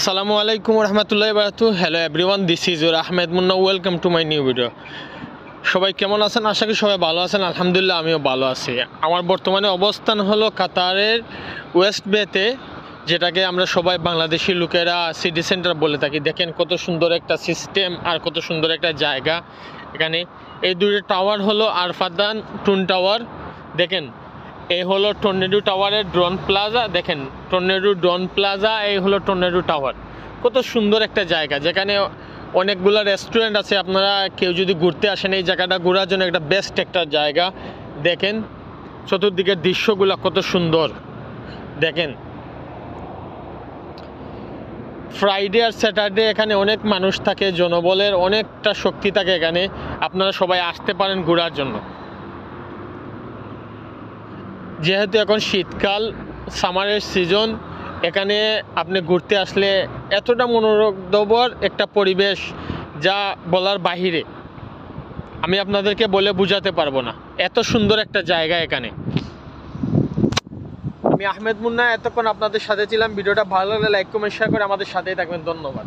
আসসালামু আলাইকুম রহমতুল্লাহি বারাকাতু। Hello everyone, this is your Ahmed Munna. Welcome to my new video. সবাই কেমন আছেন? আশা করি সবাই ভালো আছেন। আলহামদুলিল্লাহ আমিও ভালো আছি। আমার বর্তমানে অবস্থান হলো কাতারের ওয়েস্ট বেতে, যেটাকে আমরা সবাই বাংলাদেশি লোকেরা সিটি সেন্টার বলে থাকি। দেখেন কত সুন্দর একটা সিস্টেম আর কত সুন্দর একটা জায়গা এখানে। এই দুটো টাওয়ার হলো আরফাদান টুন টাওয়ার। দেখেন এই হলো টর্নেডো টাওয়ারের ড্রোন প্লাজা। দেখেন টর্নেডো ড্রোন প্লাজা, এই হলো টর্নেডো টাওয়ার। কত সুন্দর একটা জায়গা, যেখানে অনেকগুলো রেস্টুরেন্ট আছে। আপনারা কেউ যদি ঘুরতে আসেন, এই জায়গাটা ঘোরার জন্য একটা বেস্ট একটা জায়গা। দেখেন চতুর্দিকের দৃশ্যগুলো কত সুন্দর। দেখেন ফ্রাইডে আর স্যাটারডে এখানে অনেক মানুষ থাকে, জনবলের অনেকটা শক্তি থাকে এখানে। আপনারা সবাই আসতে পারেন ঘোরার জন্য। যেহেতু এখন শীতকাল, সামারের সিজন, এখানে আপনি ঘুরতে আসলে এতটা মনোরমর একটা পরিবেশ যা বলার বাহিরে। আমি আপনাদেরকে বলে বোঝাতে পারবো না, এত সুন্দর একটা জায়গা এখানে। আমি আহমেদ মুন্না, এতক্ষণ আপনাদের সাথে ছিলাম। ভিডিওটা ভালো লাগলে লাইক কমেন্ট শেয়ার করে আমাদের সাথেই থাকবেন। ধন্যবাদ।